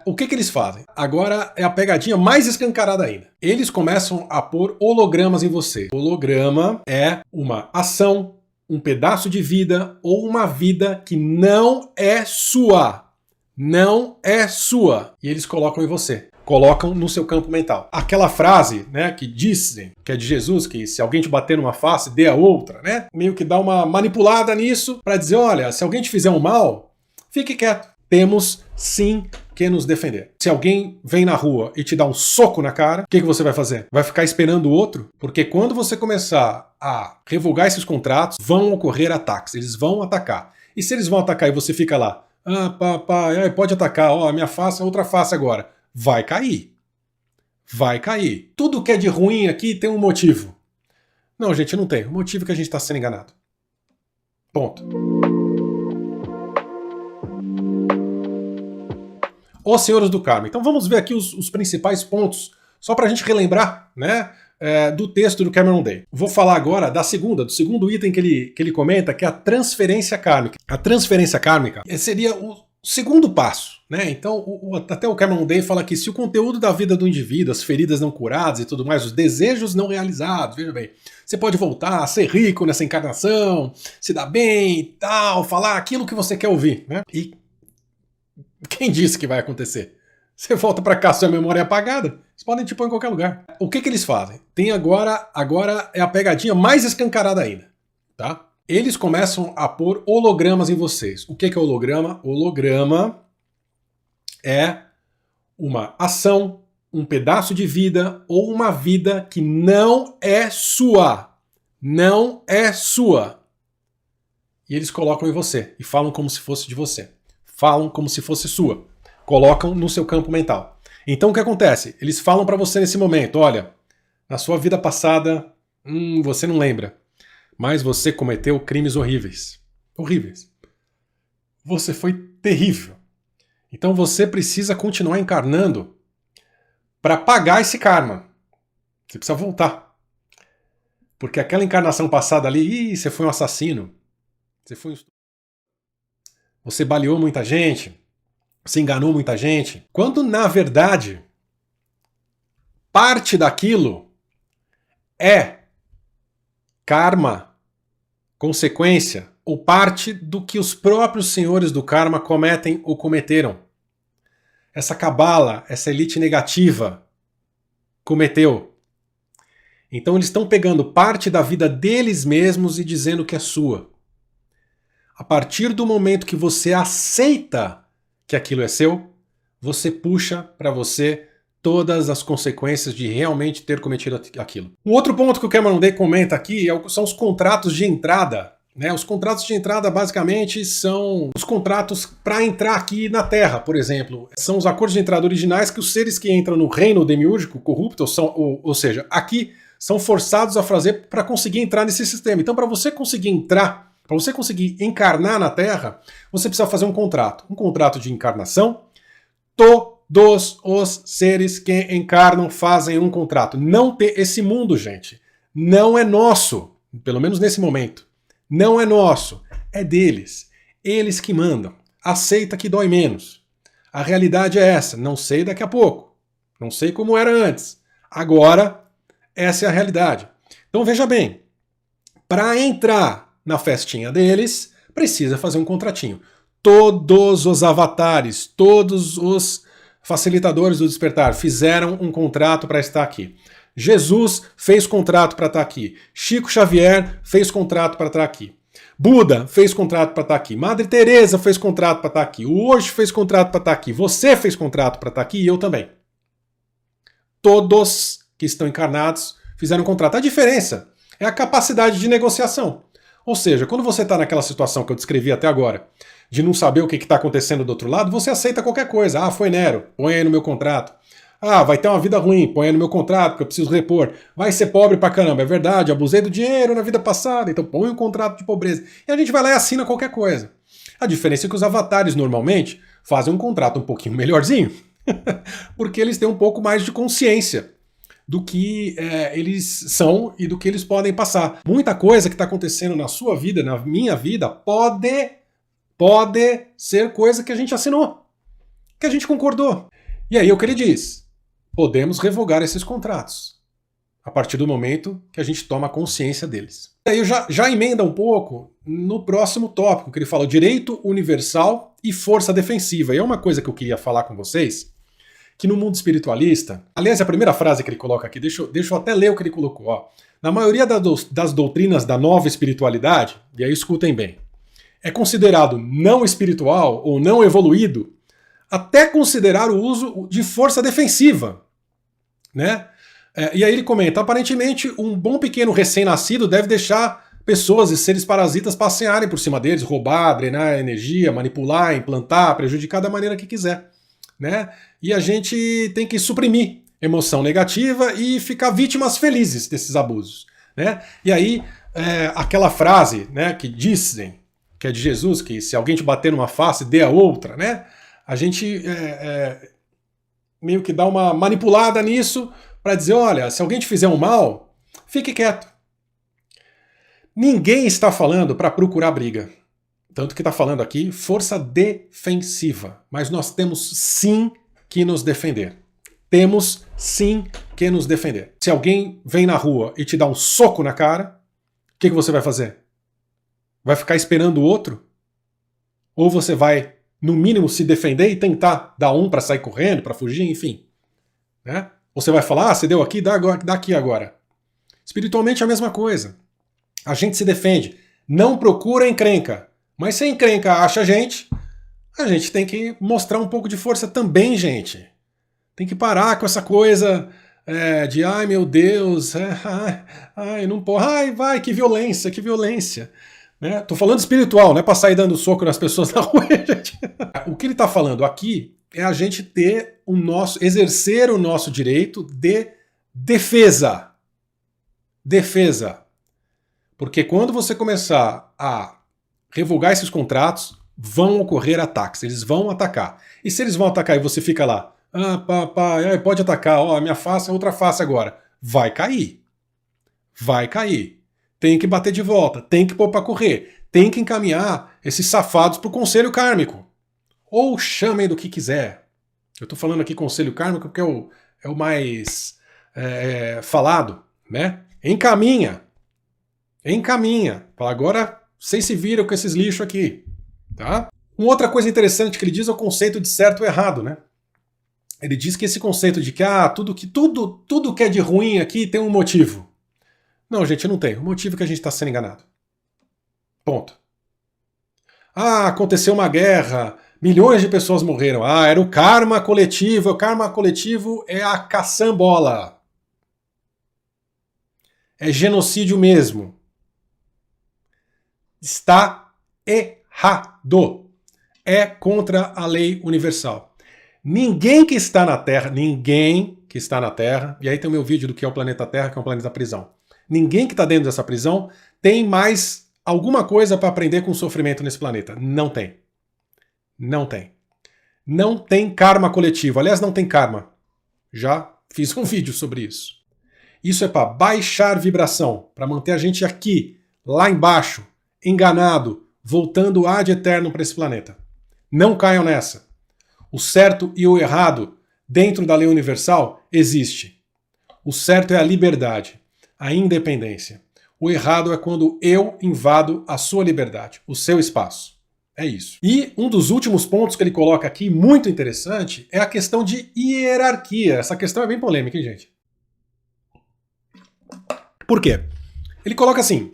O que eles fazem? Agora é a pegadinha mais escancarada ainda. Eles começam a pôr hologramas em você. Holograma é uma ação, um pedaço de vida ou uma vida que não é sua. Não é sua. E eles colocam em você. Colocam no seu campo mental. Aquela frase, né, que dizem, que é de Jesus, que se alguém te bater numa face, dê a outra, né? Meio que dá uma manipulada nisso para dizer, olha, se alguém te fizer um mal, fique quieto. Temos sim que nos defender. Se alguém vem na rua e te dá um soco na cara, o que você vai fazer? Vai ficar esperando o outro? Porque quando você começar a revogar esses contratos, vão ocorrer ataques. Eles vão atacar. E se eles vão atacar e você fica lá, pode atacar, ó, a minha face é outra face agora. Vai cair. Vai cair. Tudo que é de ruim aqui tem um motivo. Não, gente, não tem. O motivo é que a gente está sendo enganado. Ponto. Os senhores do karma. Então vamos ver aqui os principais pontos, só para a gente relembrar, né, do texto do Cameron Day. Vou falar agora do segundo item que ele comenta, que é a transferência kármica. A transferência kármica seria o segundo passo, né? Então até o Cameron Day fala que se o conteúdo da vida do indivíduo, as feridas não curadas e tudo mais, os desejos não realizados, veja bem, você pode voltar a ser rico nessa encarnação, se dar bem e tal, falar aquilo que você quer ouvir, né? E quem disse que vai acontecer? Você volta pra cá, sua memória é apagada, eles podem te pôr em qualquer lugar. O que eles fazem? Tem agora é a pegadinha mais escancarada ainda, tá? Eles começam a pôr hologramas em vocês. O que é holograma? Holograma é uma ação, um pedaço de vida ou uma vida que não é sua. Não é sua. E eles colocam em você e falam como se fosse de você. Falam como se fosse sua. Colocam no seu campo mental. Então o que acontece? Eles falam para você nesse momento, olha, na sua vida passada, você não lembra, mas você cometeu crimes horríveis. Horríveis. Você foi terrível. Então você precisa continuar encarnando para pagar esse karma. Você precisa voltar. Porque aquela encarnação passada ali, você foi um assassino. Você baleou muita gente. Você enganou muita gente. Quando, na verdade, parte daquilo é karma, consequência, ou parte do que os próprios senhores do karma cometem ou cometeram. Essa cabala, essa elite negativa, cometeu. Então eles estão pegando parte da vida deles mesmos e dizendo que é sua. A partir do momento que você aceita que aquilo é seu, você puxa para você todas as consequências de realmente ter cometido aquilo. Um outro ponto que o Cameron Day comenta aqui são os contratos de entrada. Né? Os contratos de entrada basicamente são os contratos para entrar aqui na Terra, por exemplo. São os acordos de entrada originais que os seres que entram no reino demiúrgico corrupto, ou seja, aqui são forçados a fazer para conseguir entrar nesse sistema. Então, para você conseguir entrar, para você conseguir encarnar na Terra, você precisa fazer um contrato de encarnação. Todos os seres que encarnam fazem um contrato. Não ter esse mundo, gente, não é nosso, pelo menos nesse momento. Não é nosso, é deles. Eles que mandam. Aceita que dói menos. A realidade é essa. Não sei daqui a pouco. Não sei como era antes. Agora, essa é a realidade. Então veja bem, para entrar na festinha deles, precisa fazer um contratinho. Todos os avatares, todos os facilitadores do despertar fizeram um contrato para estar aqui. Jesus fez contrato para estar aqui. Chico Xavier fez contrato para estar aqui. Buda fez contrato para estar aqui. Madre Teresa fez contrato para estar aqui. O Osho fez contrato para estar aqui. Você fez contrato para estar aqui e eu também. Todos que estão encarnados fizeram contrato. A diferença é a capacidade de negociação. Ou seja, quando você está naquela situação que eu descrevi até agora, de não saber o que está acontecendo do outro lado, você aceita qualquer coisa. Ah, foi Nero, põe aí no meu contrato. Ah, vai ter uma vida ruim, põe aí no meu contrato, porque eu preciso repor. Vai ser pobre pra caramba, é verdade, abusei do dinheiro na vida passada, então põe um contrato de pobreza. E a gente vai lá e assina qualquer coisa. A diferença é que os avatares, normalmente, fazem um contrato um pouquinho melhorzinho, porque eles têm um pouco mais de consciência do que eles são e do que eles podem passar. Muita coisa que está acontecendo na sua vida, na minha vida, pode ser coisa que a gente assinou. que a gente concordou. E aí o que ele diz? Podemos revogar esses contratos a partir do momento que a gente toma consciência deles. E aí eu já emenda um pouco no próximo tópico, que ele fala direito universal e força defensiva. E é uma coisa que eu queria falar com vocês, que no mundo espiritualista, aliás, a primeira frase que ele coloca aqui, deixa eu até ler o que ele colocou. Ó. Na maioria das doutrinas da nova espiritualidade, e aí escutem bem, é considerado não espiritual ou não evoluído até considerar o uso de força defensiva, né? E aí ele comenta, aparentemente um bom pequeno recém-nascido deve deixar pessoas e seres parasitas passearem por cima deles, roubar, drenar energia, manipular, implantar, prejudicar da maneira que quiser, né? E a gente tem que suprimir emoção negativa e ficar vítimas felizes desses abusos, né? E aí aquela frase, né, que dizem, que é de Jesus, que se alguém te bater numa face, dê a outra, né? A gente meio que dá uma manipulada nisso para dizer, olha, se alguém te fizer um mal, fique quieto. Ninguém está falando para procurar briga. Tanto que está falando aqui força defensiva. Mas nós temos sim que nos defender. Temos sim que nos defender. Se alguém vem na rua e te dá um soco na cara, o que você vai fazer? Vai ficar esperando o outro? Ou você vai, no mínimo, se defender e tentar dar um para sair correndo, para fugir, enfim. Né? Ou você vai falar, você deu aqui, dá aqui agora. Espiritualmente é a mesma coisa. A gente se defende. Não procura encrenca. Mas se a encrenca acha a gente tem que mostrar um pouco de força também, gente. Tem que parar com essa coisa de, ai meu Deus, ai, não pode, ai, vai, que violência, que violência. Né? Tô falando espiritual, não é pra sair dando soco nas pessoas na rua, gente. O que ele tá falando aqui é a gente ter exercer o nosso direito de defesa. Defesa. Porque quando você começar a revogar esses contratos, vão ocorrer ataques, eles vão atacar. E se eles vão atacar e você fica lá, pode atacar, ó, a minha face é outra face agora. Vai cair. Vai cair. Tem que bater de volta, tem que pôr pra correr, tem que encaminhar esses safados pro conselho kármico. Ou chamem do que quiser. Eu tô falando aqui conselho kármico porque é o mais falado, né? Encaminha. Fala, agora vocês se viram com esses lixos aqui. Tá? Uma outra coisa interessante que ele diz é o conceito de certo e errado, né? Ele diz que esse conceito de que tudo que é de ruim aqui tem um motivo. Não, gente, não tem. O motivo é que a gente está sendo enganado. Ponto. Aconteceu uma guerra, milhões de pessoas morreram. Era o karma coletivo. O karma coletivo é a caçambola. É genocídio mesmo. Está errado. É contra a lei universal. Ninguém que está na Terra, e aí tem o meu vídeo do que é o planeta Terra, que é um planeta prisão. Ninguém que está dentro dessa prisão tem mais alguma coisa para aprender com o sofrimento nesse planeta. Não tem. Não tem. Não tem karma coletivo. Aliás, não tem karma. Já fiz um vídeo sobre isso. Isso é para baixar vibração, para manter a gente aqui, lá embaixo, enganado, voltando ad eterno para esse planeta. Não caiam nessa. O certo e o errado, dentro da lei universal, existe. O certo é a liberdade, a independência. O errado é quando eu invado a sua liberdade, o seu espaço. É isso. E um dos últimos pontos que ele coloca aqui, muito interessante, é a questão de hierarquia. Essa questão é bem polêmica, hein, gente? Por quê? Ele coloca assim,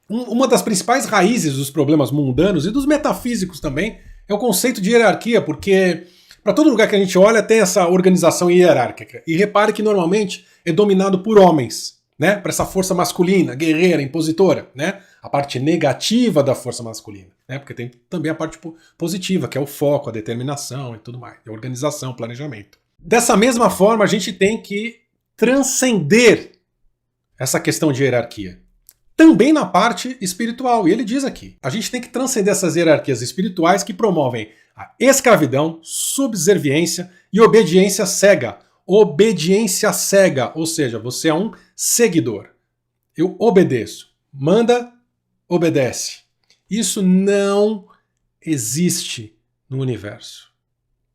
uma das principais raízes dos problemas mundanos e dos metafísicos também é o conceito de hierarquia, porque para todo lugar que a gente olha tem essa organização hierárquica. E repare que normalmente é dominado por homens, né? Para essa força masculina, guerreira, impositora, né? A parte negativa da força masculina, né? Porque tem também a parte positiva, que é o foco, a determinação e tudo mais, a organização, planejamento. Dessa mesma forma, a gente tem que transcender essa questão de hierarquia. Também na parte espiritual. E ele diz aqui, a gente tem que transcender essas hierarquias espirituais que promovem a escravidão, subserviência e obediência cega. Obediência cega, ou seja, você é um seguidor. Eu obedeço. Manda, obedece. Isso não existe no universo.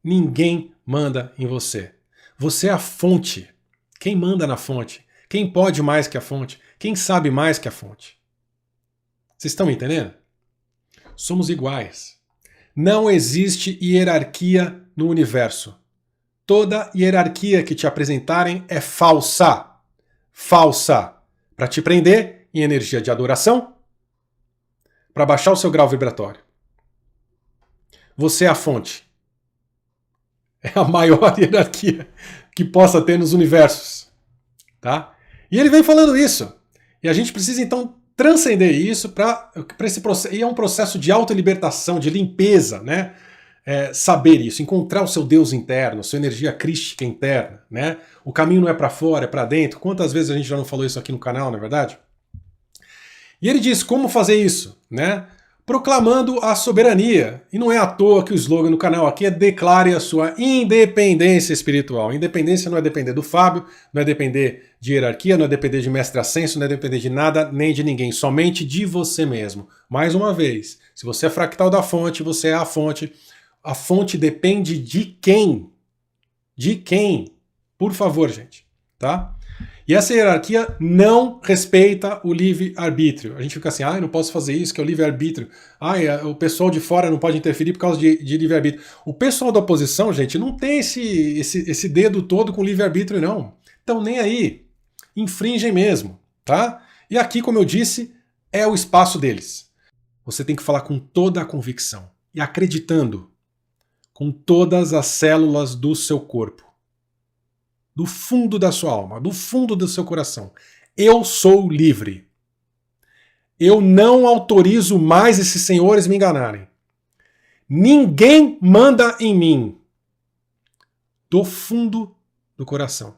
Ninguém manda em você. Você é a fonte. Quem manda na fonte? Quem pode mais que a fonte? Quem sabe mais que a fonte? Vocês estão me entendendo? Somos iguais. Não existe hierarquia no universo. Toda hierarquia que te apresentarem é falsa. Falsa. Para te prender em energia de adoração, para baixar o seu grau vibratório. Você é a fonte. É a maior hierarquia que possa ter nos universos. Tá? E ele vem falando isso. E a gente precisa então transcender isso para esse processo. E é um processo de autolibertação, de limpeza, né? Saber isso, encontrar o seu Deus interno, sua energia crística interna, né? O caminho não é para fora, é para dentro. Quantas vezes a gente já não falou isso aqui no canal, não é verdade? E ele diz como fazer isso, né? Proclamando a soberania. E não é à toa que o slogan do canal aqui é declare a sua independência espiritual. Independência não é depender do Fábio, não é depender de hierarquia, não é depender de mestre ascenso, não é depender de nada nem de ninguém, somente de você mesmo. Mais uma vez, se você é fractal da fonte, você é a fonte. A fonte depende de quem? De quem? Por favor, gente. Tá? E essa hierarquia não respeita o livre-arbítrio. A gente fica assim, não posso fazer isso, que é o livre-arbítrio. O pessoal de fora não pode interferir por causa de livre-arbítrio. O pessoal da oposição, gente, não tem esse dedo todo com livre-arbítrio, não. Então nem aí. Infringem mesmo, tá? E aqui, como eu disse, é o espaço deles. Você tem que falar com toda a convicção e acreditando com todas as células do seu corpo. Do fundo da sua alma, do fundo do seu coração. Eu sou livre. Eu não autorizo mais esses senhores me enganarem. Ninguém manda em mim. Do fundo do coração.